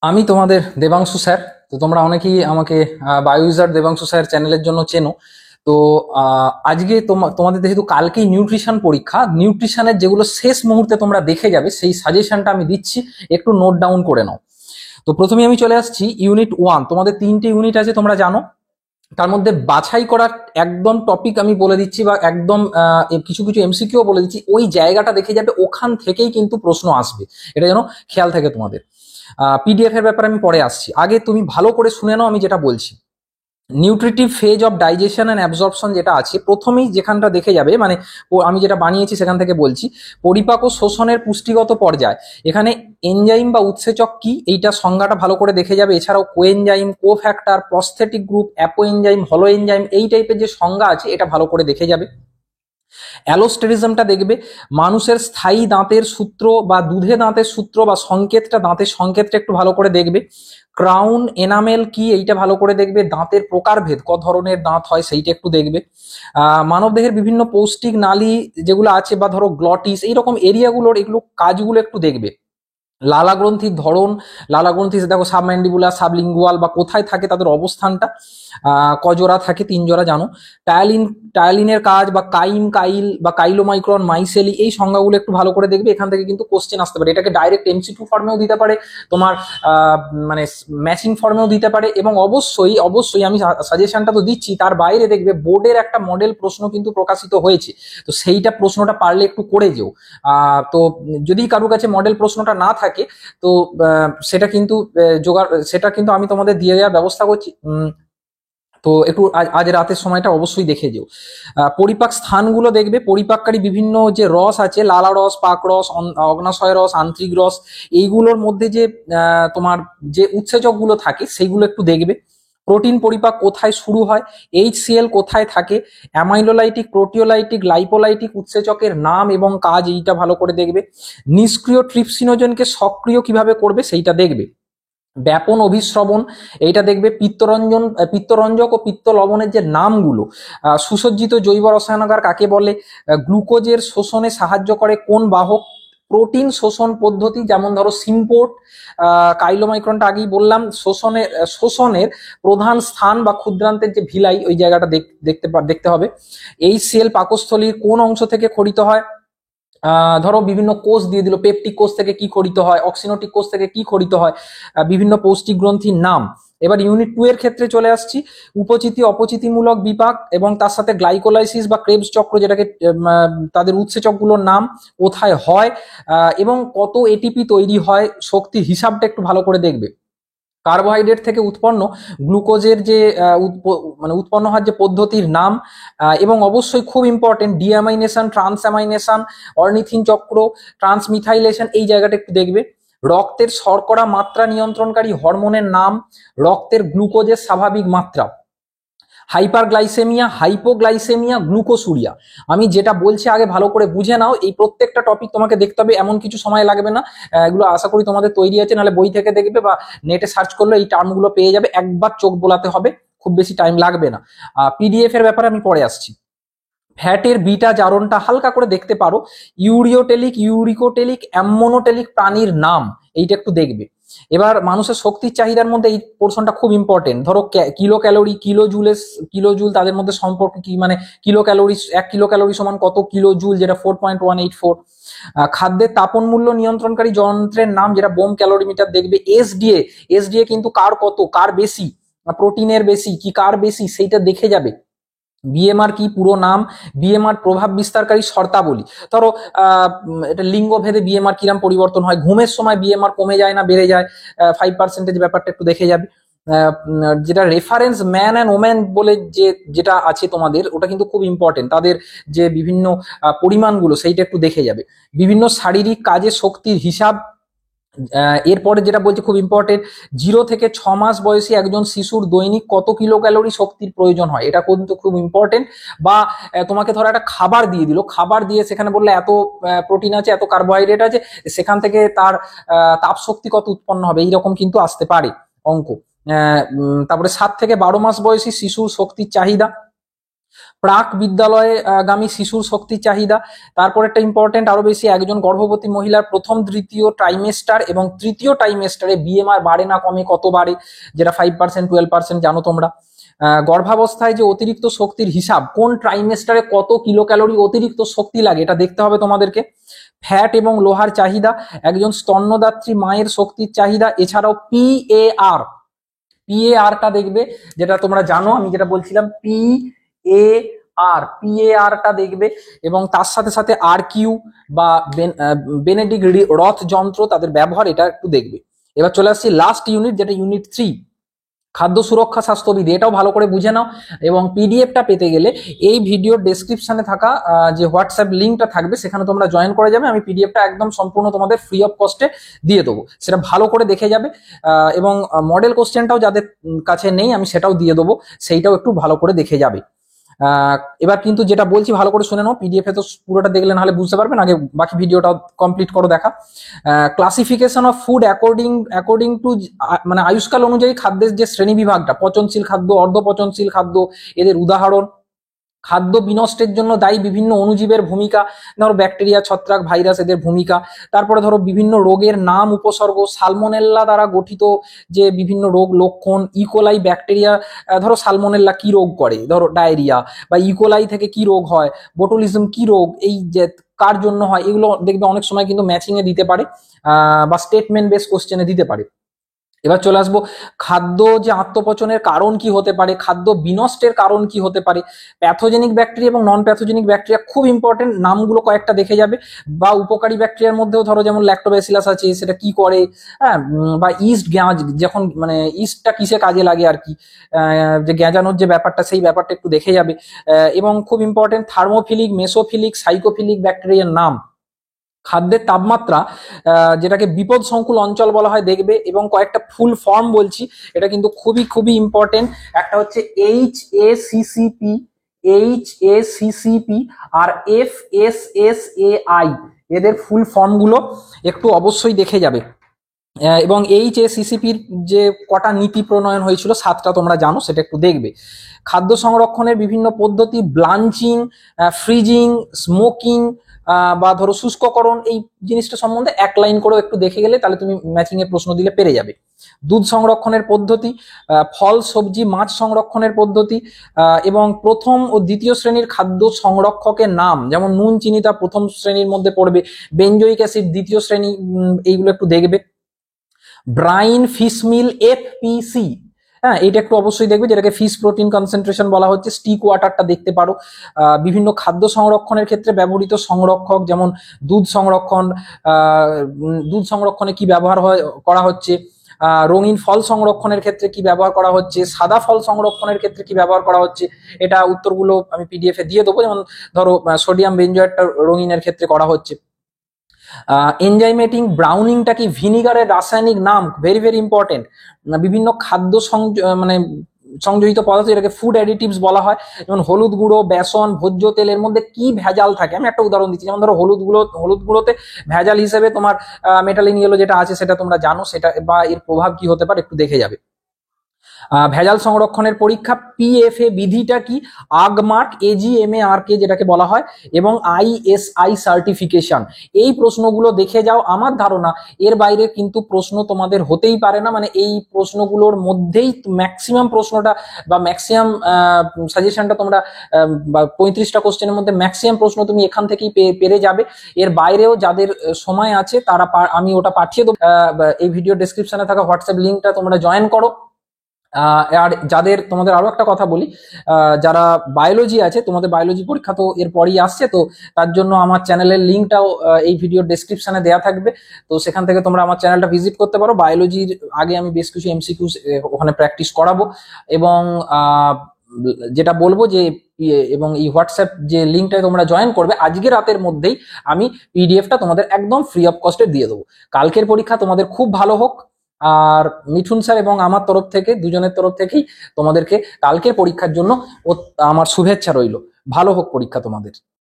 আমি তোমাদের দেবাংশু স্যার। তো তোমরা অনেকেই আমাকে বায়ো ইউজার দেবাংশু স্যার চ্যানেলের জন্য চেনো। তো আজকে তোমাদের যেহেতু কালকেই নিউট্রিশন পরীক্ষা, নিউট্রিশনের যেগুলো শেষ মুহূর্তে তোমরা দেখে যাবে সেই সাজেশনটা আমি দিচ্ছি, একটু নোট ডাউন করে নাও। তো প্রথমে আমি চলে আসছি ইউনিট 1। তোমাদের 3টে ইউনিট আছে তোমরা জানো। তার মধ্যে বাছাই করার একদম টপিক আমি বলে দিচ্ছি, বা একদম কিছু কিছু এমসিকিউ বলে দিচ্ছি, ওই জায়গাটা দেখে যাবে, ওখান থেকেই কিন্তু প্রশ্ন আসবে। এটা যেন খেয়াল থাকে তোমাদের। পিডিএফ এর ব্যাপারে আমি পরে আসছি, আগে তুমি ভালো করে শুনে নাও আমি যেটা বলছি। Nutritive phase of digestion and absorption যেটা আছে, প্রথমেই যেখানটা দেখে যাবে, মানে আমি যেটা বানিয়েছি সেখান থেকে বলছি। পরিপাক ও শোষণের পুষ্টিগত পর্যায়, এখানে এনজাইম বা উৎসেচক কি এইটা সংজ্ঞাটা ভালো করে দেখে যাবে। এছাড়াও coenzyme, cofactor, prosthetic group, apo enzyme, হলো এনজাইম, এই টাইপের যে সংজ্ঞা আছে এটা ভালো করে দেখে যাবে। অ্যালোস্টেরিজমটা দেখবে, মানুষের স্থায়ী দাঁতের সূত্র বা দুধে দাঁতের সূত্র বা সংকেতটা, দাঁতের সংকেতটা একটু ভালো করে দেখবে। ক্রাউন এনামেল কি এইটা ভালো করে দেখবে। দাঁতের প্রকারভেদ, ক ধরনের দাঁত হয় সেইটা একটু দেখবে। মানবদেহের বিভিন্ন পৌষ্টিক নালী যেগুলো আছে, বা ধরো গ্লটিস, এইরকম এরিয়াগুলোর এগুলো কাজগুলো একটু দেখবে। লালা গ্রন্থির ধরন, লালা গ্রন্থি দেখো সাবম্যান্ডিবুলার, সাবলিঙ্গুয়াল, বা কোথায় থাকে তাদের অবস্থানটা, কজোড়া থাকে, 3 জোড়া জানো। টায়ালিনের কাজ, বা কাইল বা কাইলোমাইক্রন, মাইসেলি, এই সংজ্ঞাগুলো একটু ভালো করে দেখবে। এখান থেকে কিন্তু কোশ্চেন আসতে পারে, এটাকে ডাইরেক্ট এমসিকিউ ফর্মেও দিতে পারে, তোমার মানে ম্যাচিং ফর্মেও দিতে পারে। এবং অবশ্যই অবশ্যই আমি সাজেশনটা তো দিচ্ছি, তার বাইরে দেখবে বোর্ডের একটা মডেল প্রশ্ন কিন্তু প্রকাশিত হয়েছে, তো সেইটা প্রশ্নটা পারলে একটু করে যেও। তো যদি কারোর কাছে মডেল প্রশ্নটা না থাকে, তো সেটা কিন্তু জোগাড়, সেটা কিন্তু আমি তোমাদের দিয়ে দেওয়ার ব্যবস্থা করছি। তো একটু আজ রাতের সময়টা অবশ্যই দেখে যেও। পরিপাক স্থানগুলো দেখবে, পরিপাককারী বিভিন্ন যে রস আছে, লালা রস, পাক রস, অগ্নাশয় রস, আন্ত্রিক রস, এইগুলোর মধ্যে যে তোমার যে উৎসেচকগুলো থাকে সেইগুলো একটু দেখবে। প্রোটিন পরিপাক কোথায় শুরু হয়, এইচসিএল কোথায় থাকে, অ্যামাইলোলাইটিক, প্রোটিওলাইটিক, লাইপোলাইটিক উৎসেচকের নাম এবং কাজ এইটা ভালো করে দেখবে। নিষ্ক্রিয় ট্রিপসিনোজেনকে সক্রিয় কিভাবে করবে সেইটা দেখবে। ব্যাপন অভিস্রবণ, এইটা দেখবে। পিত্তরঞ্জক ও পিত্ত লবণের যে নামগুলো, সুসজ্জিত জৈব রসায়নাগার কাকে বলে, গ্লুকোজের শোষণে সাহায্য করে কোন বাহক, প্রোটিন শোষণ পদ্ধতি, যেমন ধরো সিম্পোর্ট, কাইলোমাইক্রনটা আগেই বললাম। শোষণের প্রধান স্থান বা ক্ষুদ্রান্তের যে ভিলাই, ওই জায়গাটা দেখতে হবে। এই সেল পাকস্থলীর কোন অংশ থেকে খরিত হয়, ধরো বিভিন্ন কোষ দিয়ে দিল, পেপটিক কোষ থেকে কি খরিত হয়, অক্সিনোটিক কোষ থেকে কি খরিত হয়, বিভিন্ন পৌষ্টিক গ্রন্থির নাম। এবার ইউনিট 2 এর ক্ষেত্রে চলে আসছি। উপচিতি অপচিতিমূলক বিপাক এবং তার সাথে গ্লাইকোলাইসিস বা ক্রেবস চক্র, যেটাকে তাদের উৎসেচকগুলোর নাম, কোথায় হয়, এবং কত এটিপি তৈরি হয়, শক্তির হিসাবটা একটু ভালো করে দেখবে। কার্বোহাইড্রেট থেকে উৎপন্ন গ্লুকোজের যে মানে উৎপন্ন হওয়ার যে পদ্ধতির নাম, এবং অবশ্যই খুব ইম্পর্টেন্ট ডিঅ্যামাইনেশন, ট্রান্সঅ্যামাইনেশন, অর্নিথিন চক্র, ট্রান্সমিথাইলেশন, এই জায়গাটা একটু দেখবে। রক্তের শর্করা মাত্রা নিয়ন্ত্রণকারী হরমোনের নাম, রক্তের গ্লুকোজের স্বাভাবিক মাত্রা, হাইপারগ্লাইসেমিয়া, হাইপোগ্লাইসেমিয়া, গ্লুকোসুরিয়া। আমি যেটা বলছি আগে ভালো করে বুঝে নাও, এই প্রত্যেকটা টপিক তোমাকে দেখতে হবে, এমন কিছু সময় লাগবে না। এগুলো আশা করি তোমাদের তৈরি আছে, নাহলে বই থেকে দেখবে বা নেটে সার্চ করলে এই টার্মগুলো পেয়ে যাবে, একবার চোখ বোলাতে হবে, খুব বেশি টাইম লাগবে না। পিডিএফ এর ব্যাপারে আমি পরে আসছি। ফ্যাটের বিটা জারণটা হালকা করে দেখতে পারো। ইউরিওটেলিক, ইউরিকোটেলিক, অ্যামোনোটেলিক প্রাণীর নাম, এইটা একটু দেখবে। এবার মানুষের শক্তির চাহিদার মধ্যে এই পোর্শনটা খুব ইম্পর্টেন্ট। ধরো কিলো ক্যালোরি, কিলো জুল, তাদের মধ্যে সম্পর্ক কি, মানে কিলো ক্যালোরি, 1 কিলো ক্যালোরি সমান কত কিলো জুল, যেটা 4.184। খাদ্যের তাপন মূল্য নিয়ন্ত্রণকারী যন্ত্রের নাম, যেটা বোম ক্যালোরিমিটার দেখবে। এসডিএ কিন্তু কার কত, কার বেশি, প্রোটিনের বেশি কি কার বেশি, সেইটা দেখে যাবে। বিএমআর কি পুরো নাম, বিএমআর প্রভাব বিস্তারকারী শর্তাবলী। ধরো এটা লিঙ্গ ভেদে বিএমআর কিরাম পরিবর্তন হয়, ঘুমের সময় বিএমআর কমে যায় না বেড়ে যায়, 5% ব্যাপারটা একটু দেখে যাবে। যেটা রেফারেন্স ম্যান অ্যান্ড ওম্যান বলে যেটা আছে তোমাদের, ওটা কিন্তু খুব ইম্পর্টেন্ট, তাদের যে বিভিন্ন পরিমাণগুলো সেইটা একটু দেখে যাবে। বিভিন্ন শারীরিক কাজে শক্তির হিসাব। এরপরে যেটা বলছে খুব ইম্পর্টেন্ট, 0 থেকে 6 মাস বয়সী একজন শিশুর দৈনিক কত কিলো ক্যালোরি শক্তির প্রয়োজন হয়, এটা কিন্তু খুব ইম্পর্টেন্ট। বা তোমাকে ধরো একটা খাবার দিয়ে দিল, খাবার দিয়ে সেখানে বললে এত প্রোটিন আছে, এত কার্বোহাইড্রেট আছে, সেখান থেকে তার তাপ শক্তি কত উৎপন্ন হবে, এইরকম কিন্তু আসতে পারে অঙ্ক। তারপরে 7 থেকে 12 মাস বয়সী শিশুর শক্তির চাহিদা, প্রাক বিদ্যালয়ে গামী শিশুর শক্তির চাহিদা। তারপর একটা ইম্পর্টেন্ট আরো বেশি, একজন গর্ভবতী মহিলার প্রথম দ্বিতীয় ট্রাইমেস্টার এবং তৃতীয় ট্রাইমেস্টারে বিএমআর বাড়ে না কমে, কত বাড়ে, যেটা 5% 12% জানো তোমরা। গর্ভাবস্থায় যে অতিরিক্ত শক্তির হিসাব, কোন ট্রাইমেস্টারে কত কিলো ক্যালোরি অতিরিক্ত শক্তি লাগে এটা দেখতে হবে তোমাদেরকে। ফ্যাট এবং লোহার চাহিদা, একজন স্তন্যদাত্রী মায়ের শক্তির চাহিদা, এছাড়াও পিএআরটা দেখবে, যেটা তোমরা জানো, আমি যেটা বলছিলাম পিএআরটা দেখবে, এবং তার সাথে সাথে আরকিউ বা বেনেডিক রথ যন্ত্র, তাদের ব্যবহার, এটা একটু দেখবে। এবার চলে আসছি লাস্ট ইউনিট, যেটা ইউনিট 3, খাদ্য সুরক্ষা স্বাস্থ্যবিধি। এটাও ভালো করে বুঝে নাও, এবং পিডিএফটা পেতে গেলে এই ভিডিওর ডেসক্রিপশনে থাকা যে হোয়াটসঅ্যাপ লিঙ্কটা থাকবে সেখানে তোমরা জয়েন করে যাবে। আমি পিডিএফটা একদম সম্পূর্ণ তোমাদের ফ্রি অফ কস্টে দিয়ে দেবো, সেটা ভালো করে দেখে যাবে। এবং মডেল কোশ্চেনটাও যাদের কাছে নেই আমি সেটাও দিয়ে দেবো, সেইটাও একটু ভালো করে দেখে যাবে। এবার কিন্তু যেটা বলছি ভালো করে শুনে নাও, পিডিএফ এ তো পুরোটা দেখলে নাহলে বুঝতে পারবে না, আগে বাকি ভিডিওটা কমপ্লিট করো দেখা। Classification of food according to, মানে আয়ুষ্কাল অনুযায়ী খাদ্যের যে শ্রেণী বিভাগটা, পচনশীল খাদ্য, অর্ধ পচনশীল খাদ্য, এদের উদাহরণ, খাদ্য বিনষ্টের জন্য দায়ী বিভিন্ন অণুজীবের ভূমিকা, ধরো ব্যাকটেরিয়া, ছত্রাক, ভাইরাস, এদের ভূমিকা। তারপরে ধরো বিভিন্ন রোগের নাম, উপসর্গ, সালমোনেল্লা দ্বারা গঠিত যে বিভিন্ন রোগ লক্ষণ, ইকোলাই ব্যাকটেরিয়া, ধরো সালমোনেল্লা কি রোগ করে, ধরো ডায়রিয়া, বা ইকোলাই থেকে কি রোগ হয়, বোটুলিজম কি রোগ, এই যে কার জন্য হয়, এগুলো দেখবে অনেক সময় কিন্তু ম্যাচিং এ দিতে পারে, বা স্টেটমেন্ট বেস কোশ্চেনে দিতে পারে। এবার চলে আসবো খাদ্য যে আত্মপচনের কারণ কি হতে পারে, খাদ্য বিনষ্টের কারণ কি হতে পারে, প্যাথোজেনিক ব্যাকটেরিয়া এবং নন প্যাথোজেনিক ব্যাকটেরিয়া খুব ইম্পর্টেন্ট, নামগুলো কয়েকটা দেখে যাবে। বা উপকারী ব্যাকটেরিয়ার মধ্যেও ধরো যেমন ল্যাক্টোব্যাসিলাস আছে, সেটা কি করে, হ্যাঁ, বা ইস্ট, যখন মানে ইস্টটা কিসে কাজে লাগে আর কি, যে গ্যাঁজানোর যে ব্যাপারটা, সেই ব্যাপারটা একটু দেখে যাবে। এবং খুব ইম্পর্টেন্ট থার্মোফিলিক, মেসোফিলিক, সাইকোফিলিক ব্যাকটেরিয়ার নাম, খাদ্যের তাপমাত্রা, যেটাকে বিপদ সংকুল অঞ্চল বলা হয়, দেখবে। এবং কয়েকটা ফুল ফর্ম বলছি, এটা কিন্তু খুবই খুবই ইম্পর্টেন্ট। একটা হচ্ছে H A C C P, আর FSSAI, এদের ফুল ফর্মগুলো একটু অবশ্যই দেখে যাবে। এবং HACCPর যে কটা নীতি প্রণয়ন হয়েছিল, 7টা তোমরা জানো, সেটা একটু দেখবে। খাদ্য সংরক্ষণের বিভিন্ন পদ্ধতি, ব্লাঞ্চিং, ফ্রিজিং, স্মোকিং, বা ধরো শুষ্ককরণ, এই জিনিসটা সম্বন্ধে এক লাইন করে একটু দেখে গেলে তাহলে তুমি ম্যাচিং এর প্রশ্ন দিলে পেরে যাবে। দুধ সংরক্ষণের পদ্ধতি, ফল, সবজি, মাছ সংরক্ষণের পদ্ধতি, এবং প্রথম ও দ্বিতীয় শ্রেণীর খাদ্য সংরক্ষকের নাম, যেমন নুন, চিনি তা প্রথম শ্রেণীর মধ্যে পড়বে, বেঞ্জয়িক অ্যাসিড দ্বিতীয় শ্রেণী, এইগুলো একটু দেখবে। ব্রাইন, ফিশ মিল, FPC, হ্যাঁ, এটা একটু অবশ্যই দেখবে, যেটাকে ফিশ প্রোটিন কনসেন্ট্রেশন বলা হচ্ছে। স্টিক ওয়াটারটা দেখতে পারো। বিভিন্ন খাদ্য সংরক্ষণের ক্ষেত্রে ব্যবহৃত সংরক্ষক, যেমন দুধ সংরক্ষণ, দুধ সংরক্ষণে কি ব্যবহার করা হচ্ছে, রঙিন ফল সংরক্ষণের ক্ষেত্রে কি ব্যবহার করা হচ্ছে, সাদা ফল সংরক্ষণের ক্ষেত্রে কি ব্যবহার করা হচ্ছে, এটা উত্তরগুলো আমি পিডিএফ এ দিয়ে দেবো। যেমন ধরো সোডিয়াম বেঞ্জয়েডটা রঙিনের ক্ষেত্রে করা হচ্ছে। এনজাইমেটিং ব্রাউনিংটা কি ভিনিগারের রাসায়নিক নাম, ভেরি ভেরি ইম্পর্টেন্ট। বিভিন্ন খাদ্য মানে সংযোজিত পদার্থ, এটাকে ফুড অ্যাডিটিভস বলা হয়। যেমন হলুদ গুঁড়ো, বেসন, ভোজ্য তেলের মধ্যে কি ভেজাল থাকে, আমি একটা উদাহরণ দিচ্ছি। যেমন ধরো হলুদ গুঁড়োতে ভেজাল হিসেবে তোমার মেটালিন ইয়েলো যেটা আছে সেটা তোমরা জানো, সেটা বা এর প্রভাব কি হতে পারে একটু দেখে যাবে। ভেজাল সংরক্ষণের পরীক্ষা, PFA বিধিটা কি, আগমার্ক, AGMARK যেটাকে বলা হয়, এবং ISI সার্টিফিকেশন। এই প্রশ্নগুলো দেখে যাও। আমার ধারণা এর বাইরে কিন্তু প্রশ্ন তোমাদের হতেই পারে না, মানে এই প্রশ্নগুলোর মধ্যেই ম্যাক্সিমাম প্রশ্নটা বা ম্যাক্সিমাম সাজেশনটা তোমরা, বা 35টা কোশ্চেনের মধ্যে ম্যাক্সিমাম প্রশ্ন তুমি এখান থেকেই পেরে যাবে। এর বাইরেও যাদের সময় আছে তারা, আমি ওটা পাঠিয়ে দেবো। এই ভিডিও ডেসক্রিপশনে থাকা হোয়াটসঅ্যাপ লিঙ্কটা তোমরা জয়েন করো। আর যাদের, তোমাদের আরো একটা কথা বলি, যারা বায়োলজি আছে, তোমাদের বায়োলজি পরীক্ষা তো এরপরই আসছে, তো তার জন্য আমার চ্যানেলের লিঙ্কটাও এই ভিডিওর ডেসক্রিপশনে দেওয়া থাকবে, তো সেখান থেকে তোমরা আমার চ্যানেলটা ভিজিট করতে পারো। বায়োলজির আগে আমি বেশ কিছু MCQ ওখানে প্র্যাকটিস করাবো, এবং যেটা বলবো যে, এবং এই হোয়াটসঅ্যাপ যে লিঙ্কটায় তোমরা জয়েন করবে, আজকে রাতের মধ্যেই আমি পিডিএফটা তোমাদের একদম ফ্রি অফ কস্টে দিয়ে দেবো। কালকের পরীক্ষা তোমাদের খুব ভালো হোক। আর মিঠুন স্যার এবং আমার তরফ থেকে, দুজনের তরফ থেকেই তোমাদেরকে কালকের পরীক্ষার জন্য আমার শুভেচ্ছা রইল। ভালো হোক পরীক্ষা তোমাদের।